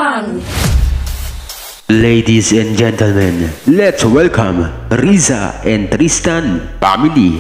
1. Ladies and gentlemen, let's welcome Riza and Tristan family.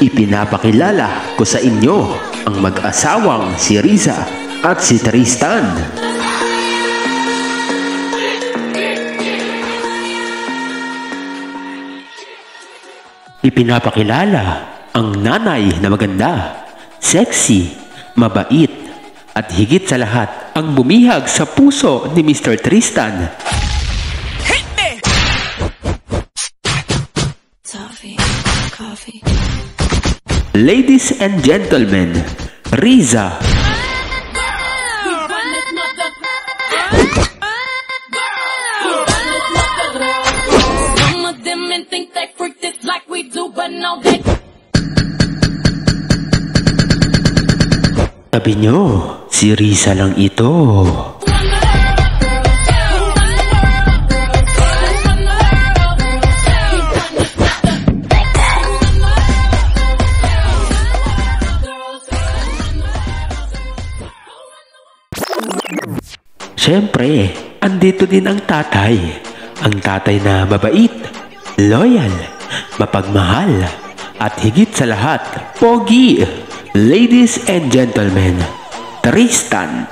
Ipinapakilala ko sa inyo ang mag-asawang si Riza at si Tristan. Ipinapakilala ang nanay na maganda, sexy, mabait, at higit sa lahat ang bumihag sa puso ni Mr. Tristan. Hit me! Coffee. Ladies and gentlemen, Riza. Sabi nyo, si Riza lang ito. Siyempre, andito din ang tatay. Ang tatay na mabait, loyal, mapagmahal, at higit sa lahat, pogi. Ladies and gentlemen, Tristan.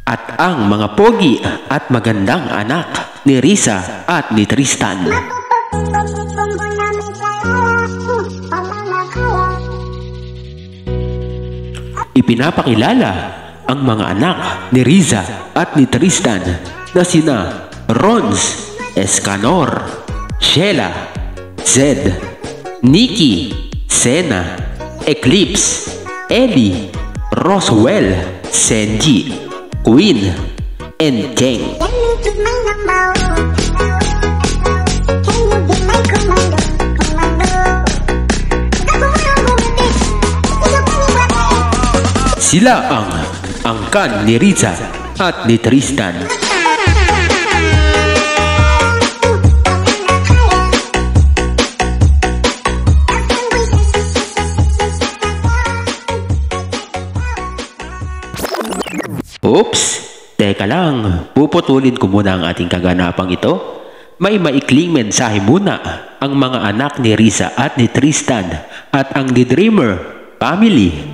At ang mga pogi at magandang anak ni Riza at ni Tristan. Ipinapakilala ang mga anak ni Riza at ni Tristan na sina Rons, Escanor, Sheila, Zed, Nikki, Sena, Eclipse, Ellie, Roswell, Senji, Queen, and Keng. Sila ang angkan ni Riza at ni Tristan. Oops! Teka lang, puputulin ko muna ang ating kaganapang ito. May maikling mensahe muna ang mga anak ni Riza at ni Tristan at ang The Dreamer family.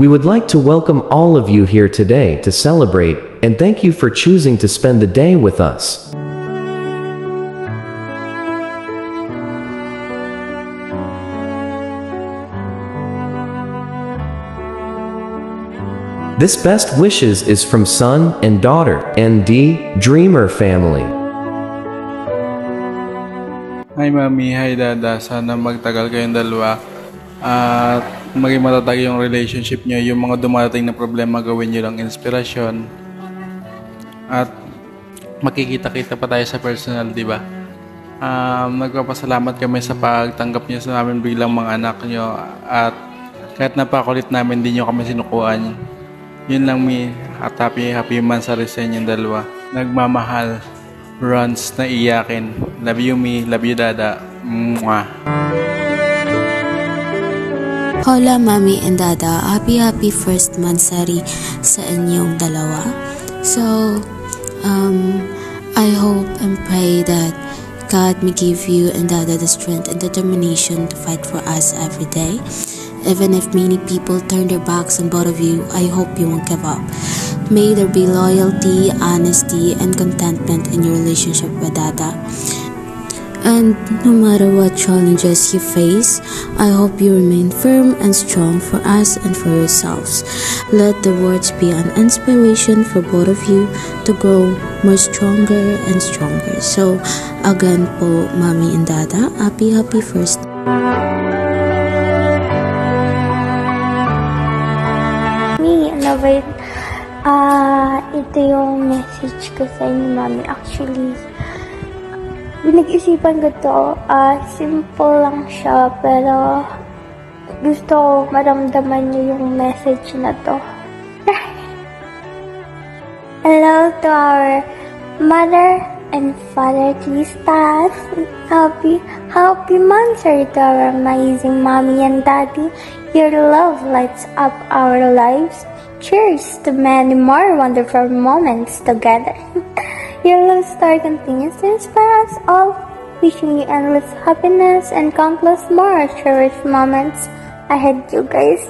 We would like to welcome all of you here today to celebrate, and thank you for choosing to spend the day with us. This best wishes is from son and daughter and the Dreamer family. Hi Mami, hi Dada. Sana magtagal kayong dalawa at maging matatag yung relationship nyo. Yung mga dumarating na problema, gawin nyo lang inspirasyon. At makikita-kita pa tayo sa personal, di ba? Nagpapasalamat kami sa pagtanggap nyo sa namin bilang mga anak nyo. At kahit napakulit namin, di nyo kami sinukuan. Yun lang mi. At happy mansari sa inyong dalawa. Nagmamahal. Runs na iyakin. Love you mi. Love you Dada. Mwah. Hola Mami and Dada, happy first mansari sa inyong dalawa. So, I hope and pray that God may give you and Dada the strength and determination to fight for us every day. Even if many people turn their backs on both of you, I hope you won't give up. May there be loyalty, honesty, and contentment in your relationship with Dada. And no matter what challenges you face, I hope you remain firm and strong for us and for yourselves. Let the words be an inspiration for both of you to grow more stronger and stronger. So, again po, Mami and Dada, happy first. Me, love it. ito yung message ko sa inyo, Mami. Actually, pinag-isipan ko to. Simple lang siya, pero gusto ko maramdaman niyo yung message na to. Hello to our mother and father, Tristan. Happy monthsary to our amazing mommy and daddy. Your love lights up our lives. Cheers to many more wonderful moments together. Your love story continues to inspire us all. Wishing you endless happiness and countless more cherished moments ahead, you guys.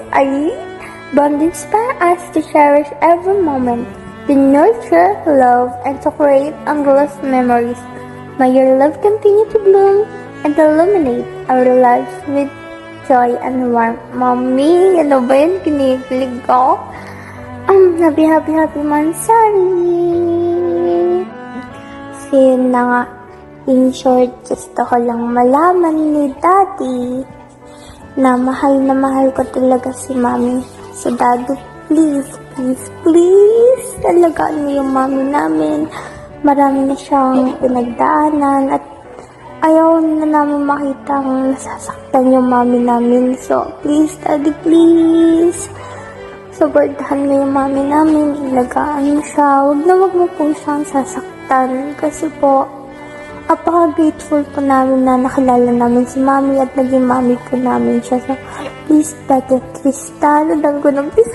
Bond inspire us to cherish every moment, to nurture love, and to create endless memories. May your love continue to bloom and illuminate our lives with joy and warmth. Mommy, ano ba yun? Kinikilig ko. Happy Mansari! So yun na nga. In short, gusto ko lang malaman ni Daddy na mahal ko talaga si Mommy. So Daddy, please, alagaan mo yung Mommy namin. Marami na siyang pinagdaanan at ayaw na namin makitang nasasaktan yung Mommy namin. So please, Daddy, please. Supportahan mo yung Mommy namin. Ilagaan mo siya. Huwag mo po siyang sasaktan. Kasi po, apaka-grateful po namin na nakilala namin si Mommy at naging Mommy po namin siya. So, please, Daddy Tristan, alam ko ng please.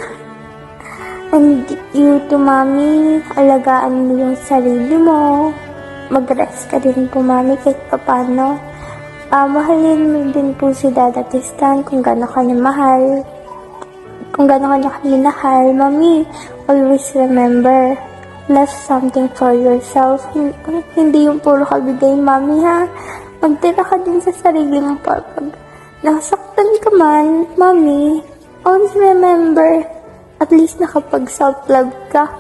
And you to Mommy, alagaan mo yung sarili mo. Mag-rest ka din po, Mommy, kahit papano. Mahalin mo din po si Dada Tristan kung gano'n ka niya mahal. Kung gano'n ka niya minahal, Mommy, always remember, left something for yourself. Hindi yung puro kabigay, Mommy, ha? Magtira ka din sa sarili mo pag nasaktan ka man, Mommy. Always remember, at least nakapag-self-love ka.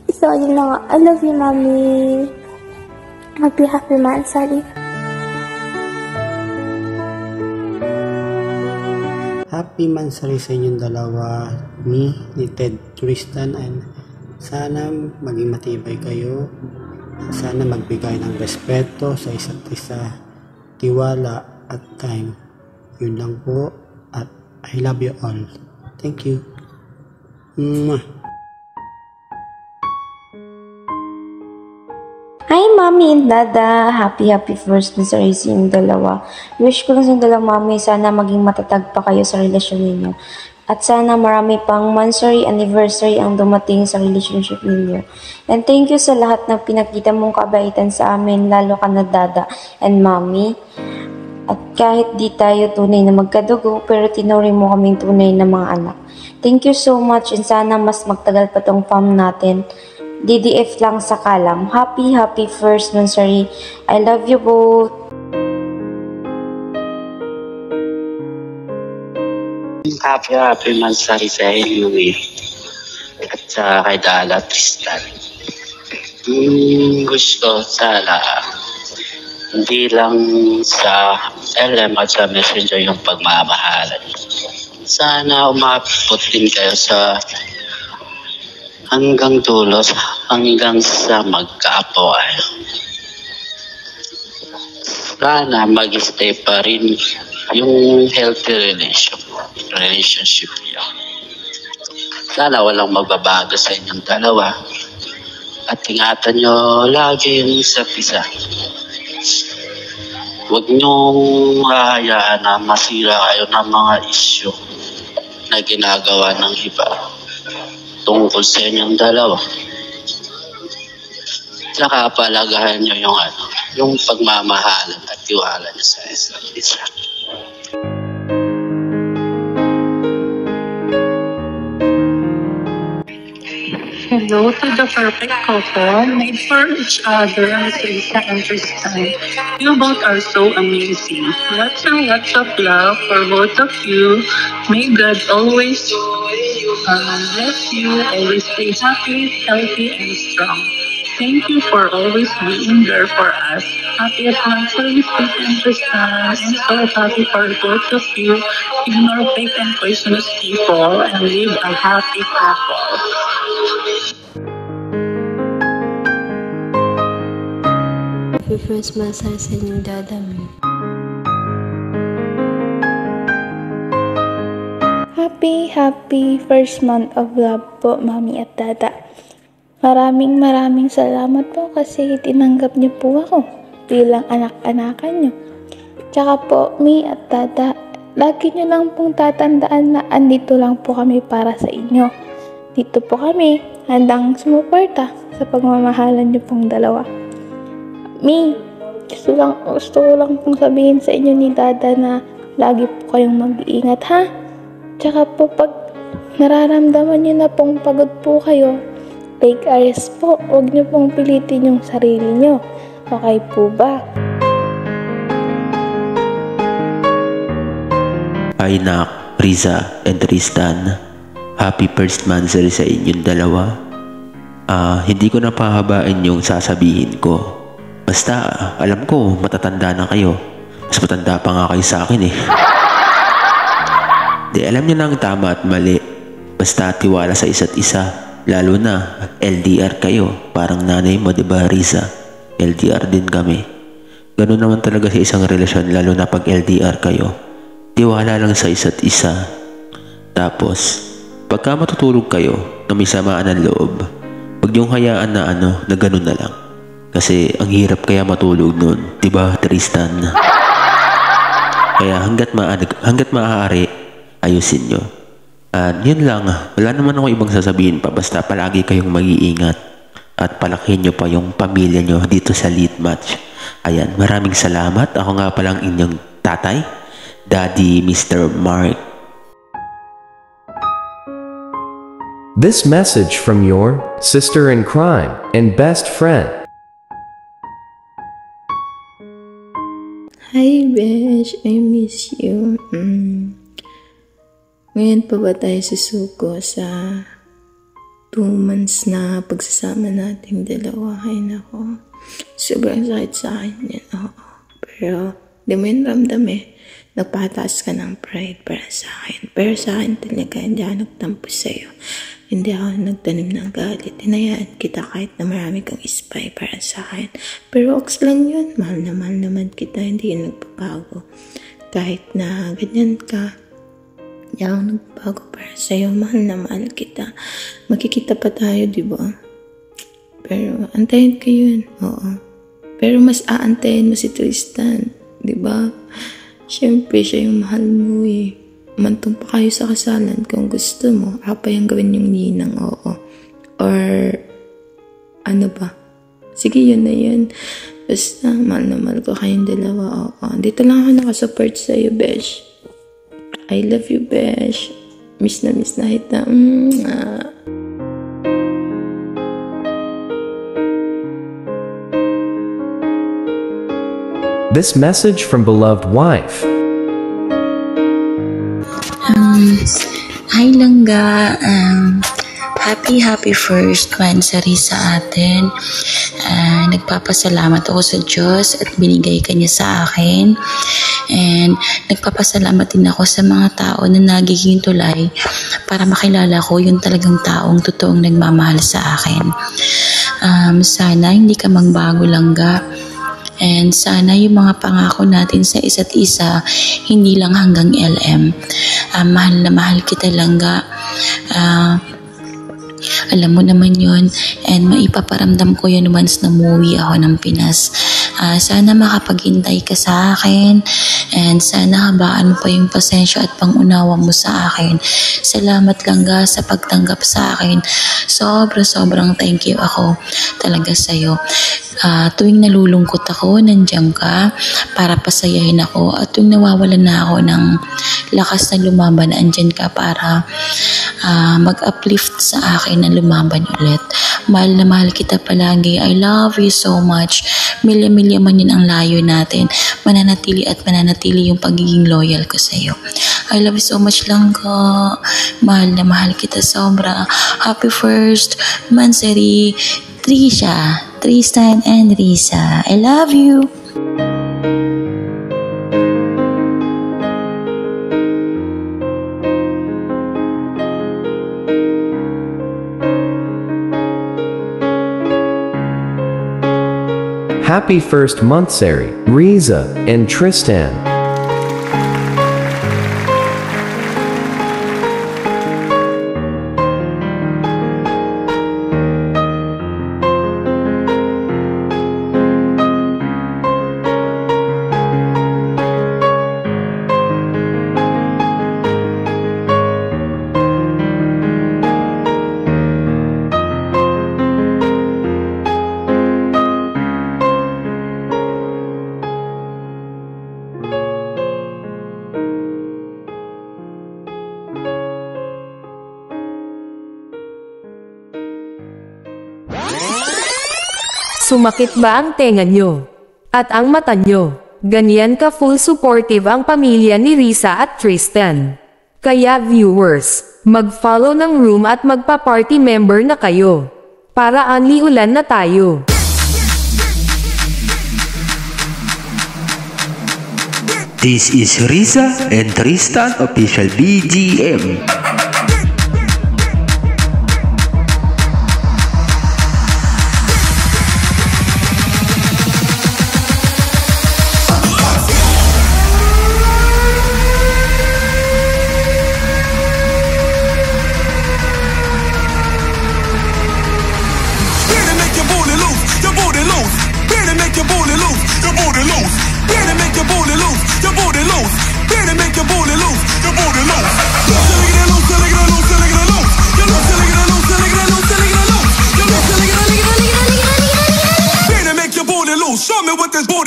So, yun na nga. I love you, Mommy. Happy Mansari. Happy Mansari sa inyong dalawa, ni Ted Tristan, and sana maging matibay kayo. Sana magbigay ng respeto sa isa't isa, tiwala at time. Yun lang po, at I love you all. Thank you. Hi, Mommy and Dada! Happy first monthsary sa inyong dalawa. Wish ko lang sa inyong dalawa, Mommy, sana maging matatag pa kayo sa relasyon ninyo. At sana marami pang monthsary anniversary ang dumating sa relationship ninyo. And thank you sa lahat ng pinakita mong kabaitan sa amin, lalo ka na Dada and Mommy. At kahit di tayo tunay na magkadugo, pero tinuring mo kaming tunay na mga anak. Thank you so much, and sana mas magtagal pa tong fam natin. DDF lang sa kalam. Happy first monthsary. I love you both. Happy monthsary sa inyo, at sa kay Dada Tristan. Gusto sana hindi lang sa LM at sa Messenger yung pagmamahalan. Sana umabot din kayo sa hanggang dulo, hanggang sa magkaapo kayo. Sana mag-stay pa rin yung healthy relationship niyo. Sana walang magbabago sa inyong dalawa. At ingatan nyo lagi yung isa't isa. Huwag niyong hahayaan na masira kayo ng mga issue na ginagawa ng iba tungkol sa inyong dalawa. Saka palagahan nyo yung pagmamahalan at tiwala nyo sa isa't isa. Hello to the perfect couple made for each other, Lisa and Tristan. You both are so amazing. Lots and lots of love for both of you. May God always bless you. Always stay happy, healthy, and strong. Thank you for always being there for us. Happy monthsary, Lisa and Tristan. I'm so happy for both of you. Ignore fake and poisonous people and live a happy couple. happy first month sa inyong dadami. Happy first month of love po, Mami at Dada. Maraming salamat po kasi tinanggap niyo po ako bilang anak-anakan niyo. Tsaka po, Mi at Dada, lagi niyo lang pong tatandaan na andito lang po kami para sa inyo. Dito po kami, handang sumuporta sa pagmamahalan niyo pong dalawa. Mi, gusto ko lang pong sabihin sa inyo ni Dada na lagi po kayong mag-iingat, ha? Tsaka po, pag nararamdaman niyo na pong pagod po kayo, take a rest po. Huwag niyo pong pilitin yung sarili niyo. Okay po ba? Ay nak, Riza and Tristan, happy first monthsary sa inyong dalawa. Hindi ko na pahabain yung sasabihin ko. Basta, alam ko, matatanda na kayo. Mas matanda pa nga kayo sa akin eh. Di alam niyo na ang tama at mali. Basta tiwala sa isa't isa. Lalo na, LDR kayo. Parang nanay mo, diba Riza? LDR din kami. Ganun naman talaga sa isang relasyon, lalo na pag LDR kayo. Tiwala lang sa isa't isa. Tapos, pagka matutulog kayo na may samaan ng loob, huwag niyong hayaan na na ganun na lang. Kasi ang hirap kaya matulog nun, diba Tristan? Kaya hanggat maaari, ayusin nyo. At yun lang, wala naman ako ibang sasabihin pa, basta palagi kayong mag-iingat at palakihin nyo pa yung pamilya nyo dito sa Lit Match. Ayan, maraming salamat. Ako nga palang inyong tatay, Daddy Mr. Mark. This message from your sister in crime and best friend. Hi Besh, I miss you. Ngayon pa ba tayo susuko sa 2 months na pagsasama nating dalawa? Ay nako, sobrang sakit sa akin yan. Oo. Pero di mo yun ramdam eh. Nagpataas ka ng pride para sa akin. Pero sa akin talaga, hindi ako nagtampo sa'yo. Hindi ako nagtanim ng galit. Hinayaan kita kahit na marami kang spy para sa akin. Pero ox lang yun. Mahal naman kita. Hindi yun nagbabago. Kahit na ganyan ka, hindi ako nagbago para sa'yo. Mahal na mahal kita. Makikita pa tayo, di ba? Pero antayin ko yun. Oo. Pero mas aantayin mo si Tristan. Di ba? Siyempre, siya yung mahal mo eh. Mantong pa kayo sa kasalan kung gusto mo. Ako pa yung gawin yung ninang, oo. Or, ano ba? Sige, yun na yun. Basta, mahal na mahal ko kayong dalawa, oo. Dito lang ako nakasupport sa'yo, Besh. I love you, Besh. Miss na kita. This message from beloved wife. Hi Langga, happy first monthsary sa atin. Nagpapasalamat ako sa Diyos at binigay ka niya sa akin. And nagpapasalamat din ako sa mga tao na nagiging tulay para makilala ko yung talagang taong totoong nagmamahal sa akin. Sana hindi ka magbago, Langga. And sana yung mga pangako natin sa isa't isa, hindi lang hanggang LM. Mahal na mahal kita, Langga. Alam mo naman yun. And maipaparamdam ko yun once na umuwi ako ng Pinas. Sana makapaghintay ka sa akin. And sana habaan mo pa yung pasensya at pangunawa mo sa akin. Salamat, Langga, sa pagtanggap sa akin. Sobrang thank you ako talaga sa'yo. Tuwing nalulungkot ako, nandiyan ka para pasayahin ako. At tuwing nawawalan na ako ng lakas na lumaban, andyan ka para mag-uplift sa akin na lumaban ulit. Mahal na mahal kita palagi. I love you so much. Milya-milya man yun ang layo natin. Mananatili yung pagiging loyal ko sa'yo. I love you so much, Langga. Mahal na mahal kita sobra. Happy first monthsary, Tristan and Riza. I love you. Happy first monthsary, Riza and Tristan. Sumakit ba ang tenga nyo? At ang mata nyo? Ganyan ka full supportive ang pamilya ni Riza at Tristan. Kaya viewers, mag-follow ng room at magpa-party member na kayo. Para only ulan na tayo. This is Riza and Tristan Official BGM.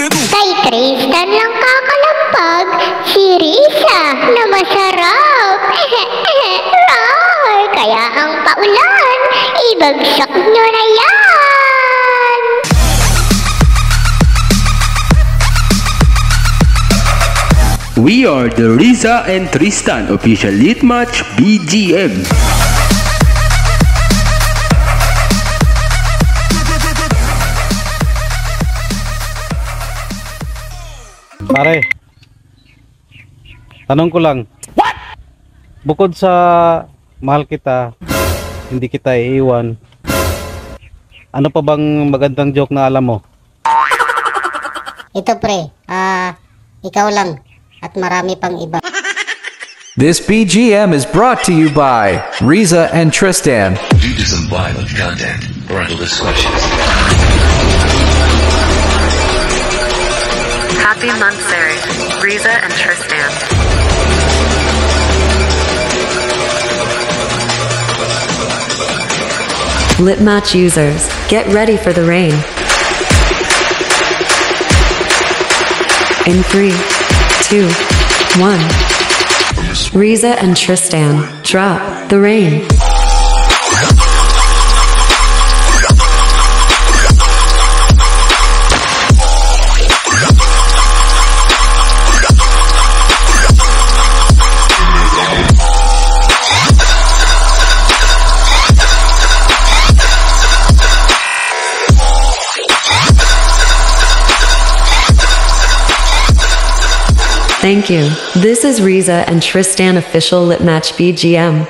Kay Tristan lang kakalampag, si Riza na masarap. Rar, kaya ang paulan, ibagsak nyo na yan. We are the Riza and Tristan Official Lit Match BGM. Pare, tanong ko lang. What? Bukod sa mahal kita, hindi kita iiwan, ano pa bang magandang joke na alam mo? Ito pre, ikaw lang at marami pang iba. This BGM is brought to you by Riza and Tristan. Due to some violent content, parental discussions. Happy monthsary, Riza and Tristan. Lit Match users, get ready for the rain. In 3, 2, 1. Riza and Tristan, drop the rain. Thank you. This is Riza and Tristan Official Lit Match BGM.